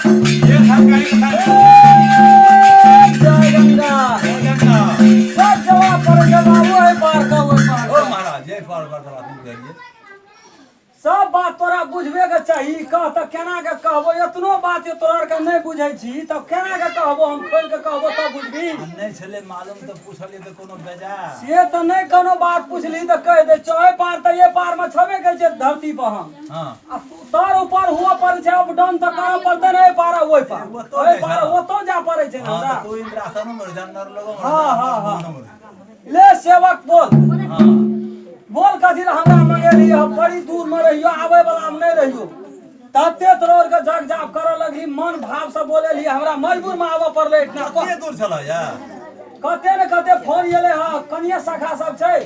ये सरकारी कथा जय गंगा सब जवाब पर जवाबो है पार का वो पार ओ महाराज ये पार तुम करिए सब बात तोरा बुझबे के चाहिए कह त केना के कहबो इतनो बात तोरा के नहीं बुझै छी तब केना के कहबो हम खोल के कहबो तब बुझबी नहीं छले मालूम तो पूछलिए तो कोनो बेजा से त नहीं कोनो बात पूछली त कह दे चोए पार त ये पार में छबे के छै धरती पर हम हां आ तार ऊपर हुआ पर छै अप डाउन त करऽ पड़ते नहीं पार ओइ पार ओइ पार वो तो जा पड़े छै ना हां तो इंद्रासन मर जानवर लोग हां ले सेवक बोल हां बोल कथी हमरा मंगेली हम बड़ी दूर में रहियो आवे वाला में नहीं रहियो तते तोर के जग जाप करऽ लगली मन भाव से बोलेली हमरा मजबूर में आवे पड़ले इतना कते दूर चला या कते ने कते फोन एले हां कनिया शाखा सब छै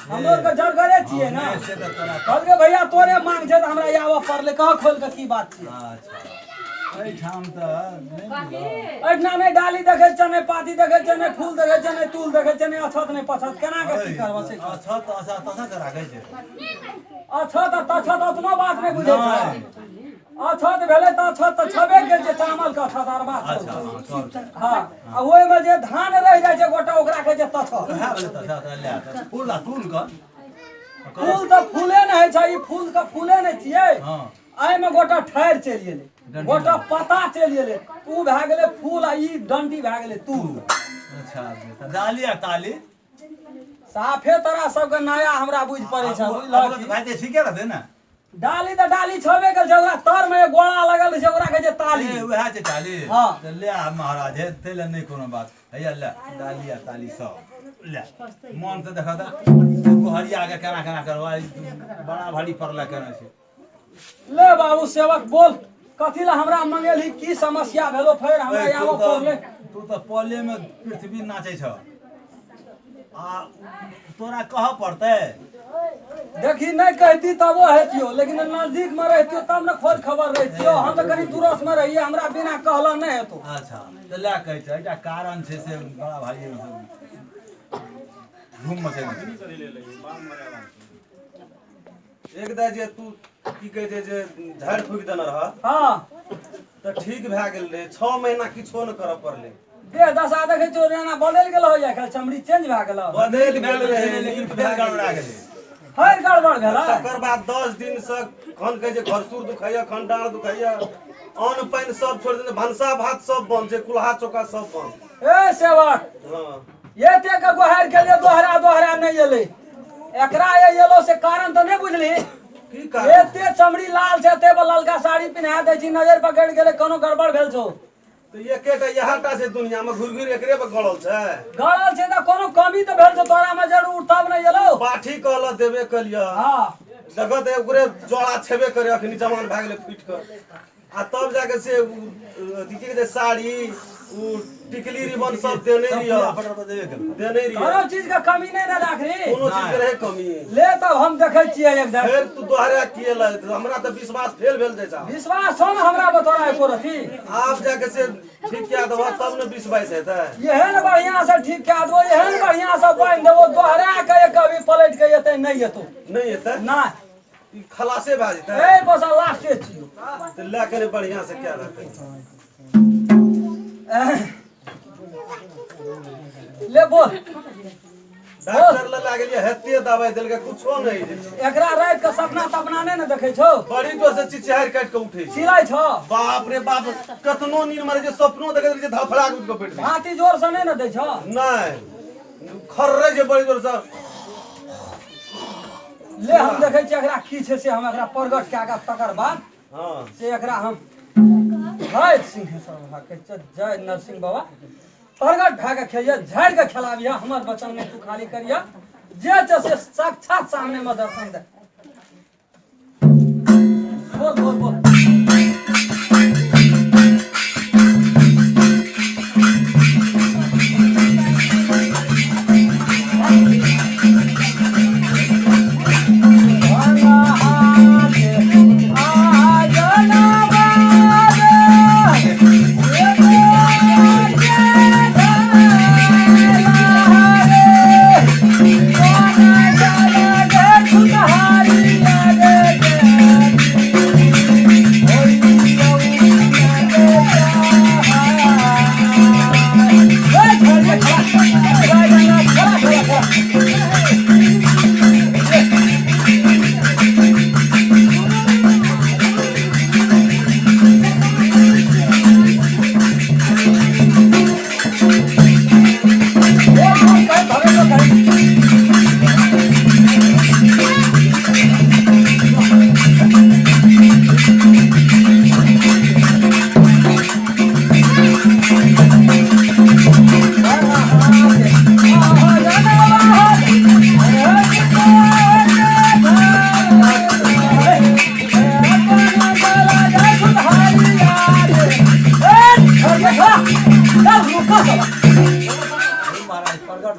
हम लोग के जरगरे छिए ना कहल के भैया तोरे मांग छै त हमरा आवे पड़ले कह खोल के की बात छै अच्छा एई ठाम त नहीं एठना नहीं डाली देखे छै नहीं पाती देखे छै नहीं फूल देखे छै नहीं तूल देखे छै नहीं अछत नहीं पछत केना के की करबो से अच्छा तो अच्छा तसा के राखे छै अछत तछत ओतनो बात नहीं बुझै छै अछत भेले त अछत त छबे के जे चावल का अछत आर बात अच्छा हां आ ओइ में जे धान रह जाय छै गोटा ओकरा के जे तछत कहा बोले तसा त ले फूल तूल का फूल त फूले नहीं है छै ई फूल का फूले नहीं छिए हां आइ में गोटा ठाड़ चलि गेलै गोटा पता चलि गेलै तू भए गेलै फूल आ ई डंडी भए गेलै तू अच्छा त डाली आ ताली साफे तरह सबके नया हमरा बुझ पड़े छै बुझलह तो भाई ठीके रहते ना डाली त डाली छबे के छै ओकरा तर में एक गोला लगल छै ओकरा के जे ताली ए वह छै ताली हां त ले आ महाराज हे तेले नहीं कोनो बात हैया ले डाली आ ताली सब ले मन से देखा त गोहरिया के केना केना करवा बड़ा भारी पड़ला केना छै ले बाबू सेवक बोल कथी ला हमरा मंगेली की समस्या भेलो फेर हमरा आबो पड़ले तू तो पले में पृथ्वी नाचे छ आ तोरा कह पड़ते देखी नहीं कहती तब वो हेतियो लेकिन नजदीक में रहतियो तब न खोज खबर रहतियो हम तो कनी दूरस में रहिए हमरा बिना कहला नहीं हेतो अच्छा त ले कहै छै एटा कारण छै से बड़ा भाई घूम मचे एक दा जे तू की कहे छै जे झाड़ फूक देना रहा हां त ठीक भए गेल रे 6 महीना किछो न करऽ पड़ले देह दशा देखे छो रेना बदल गेल हो जाय चमड़ी चेंज भए गेल बदल गेल रहे लेकिन फेर गड़बड़ा गेलै हर गड़बड़ भेला तकर बाद 10 दिन से खन कहे जे घर सुर दुखाइया खन डाँड़ दुखाइया अन्न पानि सब छोड़ देने भनसा भात सब बंद छै कुल्हा चौका सब बंद ए सेवक हां ये ते के गोहार के लिए दोहरा नहीं एले एकरा ये येलो से कारण तो नहीं बुझली की कारण एते चमड़ी लाल छै ते ललका साड़ी पिन्हा दे छी नजर पकड़ गेले कोनो गड़बड़ भेल छौ तो एकेटा यहाटा छै दुनिया में घुर एकरे पर गड़ल छै गड़ल छै त कोनो कमी तो भेल छौ तोरा में जरूर तब नहीं एलो पाठी कहल देबे कलिया हां जगत ओकरे जोड़ा छेबे करे अखनी जवान भए गेले फीट कर आ तब जाके से दिखे जे साड़ी उ टिकली रिबन सब देने रिया देने रिया कोनो चीज का कमी नहीं ना राख रे कोनो चीज के रहे कमी ले तब हम देखै छियै एकदम फिर तू दोहरा किए ल हमरा त विश्वास फेल भेल जाइ छ विश्वास हो ना हमरा बतोरा एको रथी आप जाके से ठीक क्या दवा तब न विश्वास हेतै एहन बढ़िया से ठीक क्या दो एहन बढ़िया से बांध देबो दोहरा के कभी पलट के एते नहीं एतो नहीं हेतै ना ई खलासे भए जेतै ए बस लास्ट छियो त ले के बढ़िया से क्या रहतै ले बोल डॉक्टर ल लागलिए हेते दवाई देलके कुछो नहीं छै एकरा रात के सपना तपना नहीं न देखे छौ बड़ी जोर से चिचिहार काट के उठे छै सिलाई छौ बाप रे बाप कतनो नींद मारे जे सपनो देखे जे धफड़ा उठ के बैठ हाथी जोर से नहीं न दे छौ नहीं खर्रे जे बड़ी जोर से ले हम देखे छी एकरा की छै से हम एकरा प्रगट कए के तकर बाद हां से एकरा हम जय सिंहेश्वर के जय नरसिंह बाबा प्रगट भए के खेलिए झाड़ के खिलाबिया हमर बचन में तू खाली करिया जे से साक्षात सामने में दर्शन दे बोल बोल बोल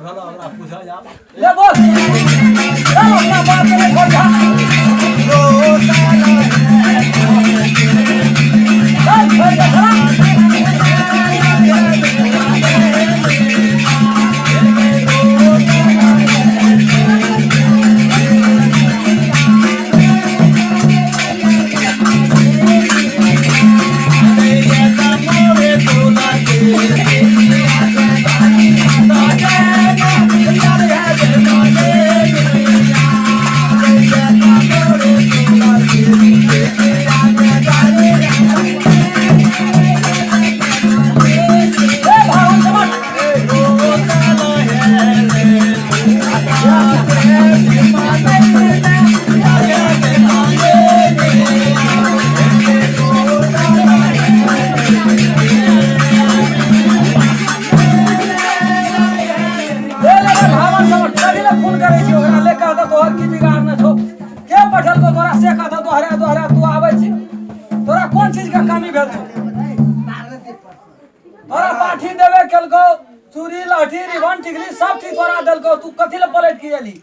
भला हमरा पूछा जा ले बोल चल अपना बात करे छोड़ जा चल छोड़ जा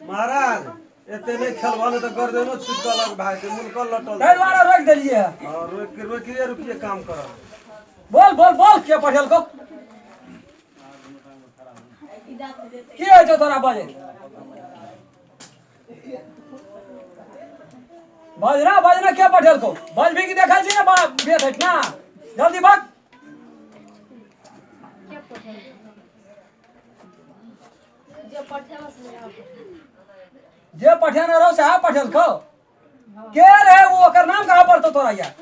महाराज एते नहीं खेलवाले तो कर देनो छुटका लग भाई के मुनका लटल दरबारा रोक देलिए और रोकिए रुकिए काम कर बोल बोल बोल के पढ़ल को की है जो तोरा बाजे बजना क्या पढ़ल को बज भी की देखा छी ना बड़ा बेत है ना जल्दी भाग जे पठन रहो से पठल को के रहे वो ओकर नाम कहां पर तो तोरा यार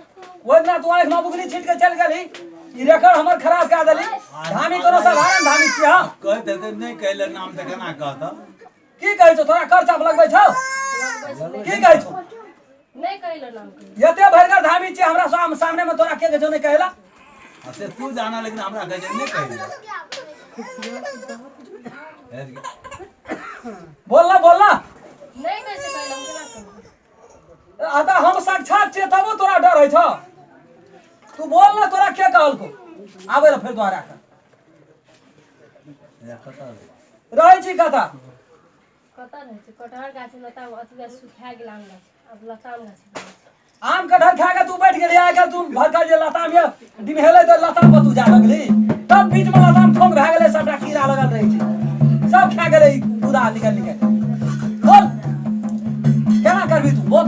वो ना तू आंख माबुकनी छीट के चल गेली ई रेकॉर्ड हमर खराब कर देली धामी कोनो साधारण धामी छी हां कह देते नहीं कहले नाम त केना कहता की कहै छौ तोरा कर चाप लगबै छौ की कहै छौ नहीं कहले नाम यते भरगर धामी छी हमरा सामने में तोरा के जो नहीं कहला से तू जाना लेकिन हमरा कह नहीं कहले बोलना बोलना नहीं कैसे कहले हम केना कहब आता हम साक्षात छे तबो तोरा डर है छ तू बोल ना तोरा के कहल को आबे ला फिर दोबारा कर रहै छी कथा कता रहै छै कटहर गाछ लता अथी सुखा गेल आम गाछ अब लताम गाछ आम कटहर खा के तू बैठ गेली आके तू भरका जे लताम ये डिमहेले तो लताम पर तू जा लगली तब बीच में लताम ठोक भ गेले सबटा कीड़ा लगल रहै छै सब खा गेले पूरा निकल बोल केना करबी तू बोल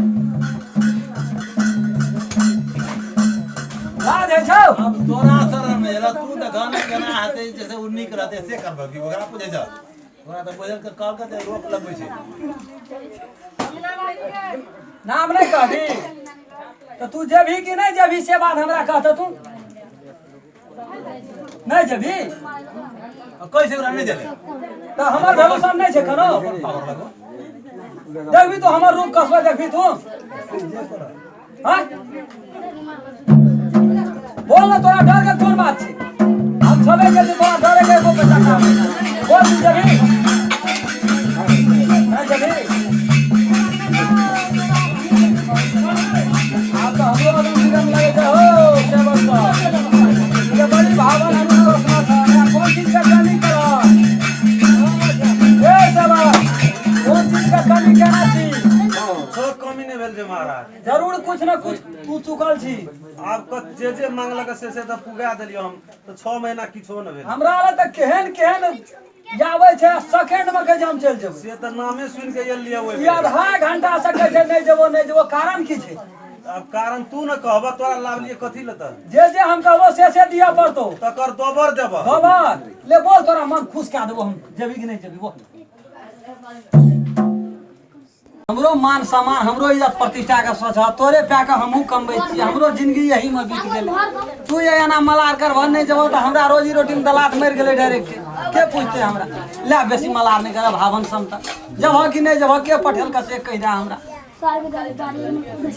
राज है छौ अब तोरा शरण में ला तू त गाना केना हते जैसे उन्नी करते से करबा की ओकरा पूछे जा तोरा त बोझल के कॉल करते रोक लगबै छै नाम नहीं कहबी तो तू जेबी कि नहीं जेबी से बात हमरा कहत तू नहीं जेबी कैसे ओकरा नहीं चले तो हमर भरोसा नहीं छै कनो देखबी तो हमर रूप कसबे देखबी तू हां बोल ना तोरा डर के कोन बात छै हम सबे के तोरा डरे के को पैसा काम बोल तू जेबी नहीं जेबी आप तो हमरो बदन निगम लगे छै हो सेवक ये बड़ी भावना हमरो अपना था कौन चीज का कमी करो ए सेवक कौन चीज का कमी केना छी छो कमी नहीं भेल जे महाराज जरूर कुछ न कुछ तू चुकल छी आपको जे मांगलक से त पुगा देलियो हम तो 6 महीना किछो न भेल हमरा ल त केहन केहन जावे छै सेकंड में के हम चल जेबो से त नामे सुन के एलिए ओइ ई आधा घंटा से कहे छै नहीं जेबो कारण की छै अब कारण तू न कहब तोरा लावलिए कथि ल त जे हम कहबो से दिया पड़तो तकर दोबर देब खबर ले बोल तोरा मन खुश कर देबो हम जेबी कि नहीं जेबी बोल हमरो मान सम्मान हमरो इज्जत प्रतिष्ठा का सोच है तोरे पे के हमहू कमबै छी हमरो जिंदगी यही में बीत गेल तू ये एना मलार कर भन नहीं जबो त हमरा रोजी रोटी में दलात मर गेले डायरेक्ट के पूछते हमरा ले बेसी मलार नहीं कर भावन समता जब हो कि नहीं जब के पठल का से कह दे हमरा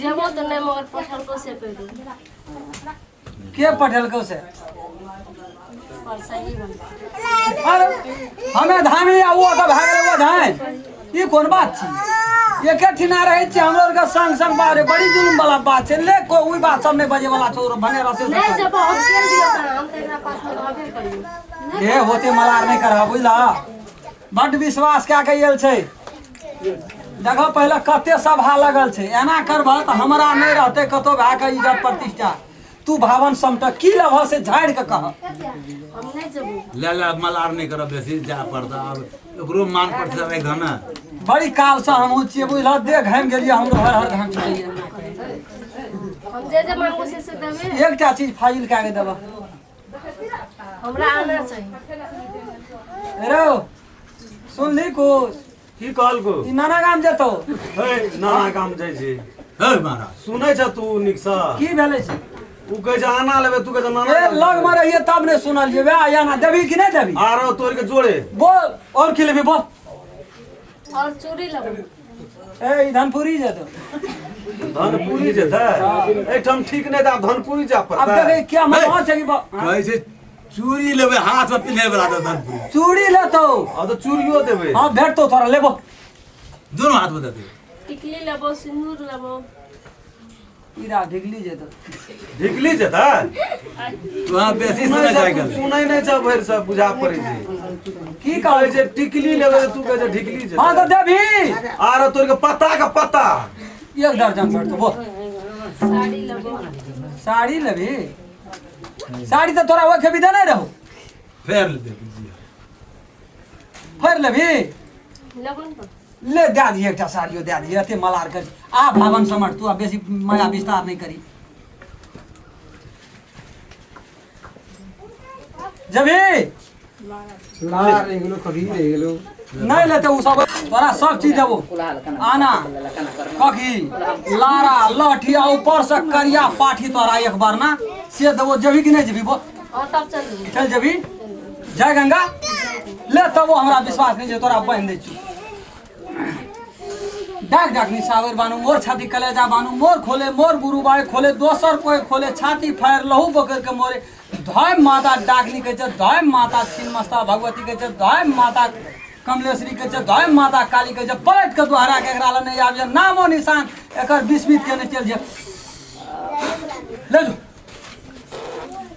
जेबो तो नहीं मगर पठल को से कह दे के पठल को से और सही बन अरे हमें धामी आ वो का भाग ले वो धान ई कोन बात छी एके ठिना रहे छी हमरो का संग संग बारे बड़ी जुलुम वाला बात छै ले को ओई बात सब नहीं बजे वाला छोर बने रसे नहीं जब हम चल दियो त हम तेरा पास में रहबे करियो ए होते मलार नहीं करबा बुझला बड विश्वास कए के आयल छै देखो पहले कते सभा लगल छै एना करबह तऽ हमरा नहि रहते कतौ भए के इज्जत प्रतिष्ठा तू भावन समट की लभ से झाड़ि के कह हम नहीं जबू ले मलार नहीं करब बेसी जा पड़ता अब ओकरो मान पड़ता सब एक घना बड़ी काल से हम छियै बुझल दे घामि गेलियै हमरो हर घाम चाहिए हम जे मांगो से देबे एकटा चीज फाइल कए के देबह हमरा आना चाहिए रो सुनली कुछ की कहल को ई नाना गाम जेतौ हे नाना काम जाइ छै हे महाराज सुनै छ तू नीक सँ की भेलै से उ कहै छै आना लेबे तू कहै छै नाना ए लग में रहिए तब ने सुनलिए वे आना देबी कि नहीं देबी आरो तोड़ के जोड़े बोल और की लेबी बोल और चूड़ी लेबू ए ई धनपुरी जेतौ धनपुरी जेतै एठम ठीक नहि तऽ धनपुरी जा अब पड़तै देखे क्या मन छै कि कहै छै चूड़ी लेबे हाथ में पिन्हे वाला तो धनपुरी चूड़ी लेतौ अब तो चूड़ियो देबै हां भेटतौ तोरा लेबो दोनों हाथ में देते टिकली लेबो सिंदूर लेबो ईरा ढिगली जेतौ ढिकली जेतै वहां बेसी सुनै जाय गेल सुनै नहि छ भरि सब बुझा पड़ै छै की कहै कहै छै टिकली लेबै तू कहै छै ढिकली हां जेतै तो देबी आरो तोड़ के पत्ता एक दर्जन भेटतौ बोल साड़ी लेबो साड़ी लेबी साड़ी तो तोरा ओखे भी देने रहू फेर ले दे बुझिया फेर लेबी लेबो न ले दे दी एकटा साड़ियो दे दी एते मलार कर आ भावन समझ तू अब बेसी माया विस्तार नहीं करी जबी लार एगलो कभी एगलो नहीं लेते उ सब तोरा सब चीज देबो आना कखी लारा लठी आ ऊपर से करिया पाठी तोरा एक बार ना से देबो जबी कि नहीं जबी बोल और तब चल जबू चल जबी जय गंगा ले तब हमरा विश्वास नहीं जे तोरा बांध दै छी डाक डाक निसावर बानू मोर छाती कलेजा बानू मोर खोले मोर गुरुबाई खोले दोसर कोई खोले छाती फायर लहू बकर के मोरे धय माता डाकनी के छै धय माता छिन्नमस्ता भगवती के छै धय माता कमलेश्वरी के छै धय माता काली के छै पलट के दोहरा के एकरा ल नहीं आबे नामो निशान एकर बिस्मित के नहीं चल जे ले जो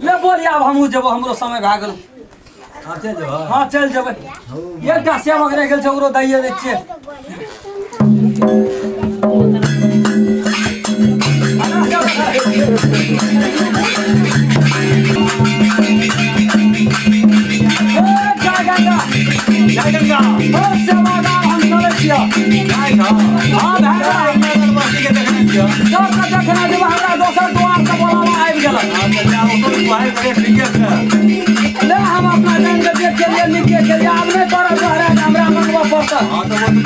ले बोलिए अब हमहू जेबो हमरो समय भए गेल हां चल जो हाँ चल जेबै एकटा सेवक रह गेल छै ओकरो दैये दै छियै जय गंगा बहुत सेवादार हम चलै छियै जाय छ हाँ भाई अगरबत्ती के देखने छियो सब के देखना जब हमरा दोसर द्वार से बोलावा आबि गेल हां तो जा ओकर भाई बड़े ठीके छै ले हम अपना जान के देख के लिए निके के लिए अब नहीं तोरा द्वारा हमरा मंगवा पड़ता हां तो वो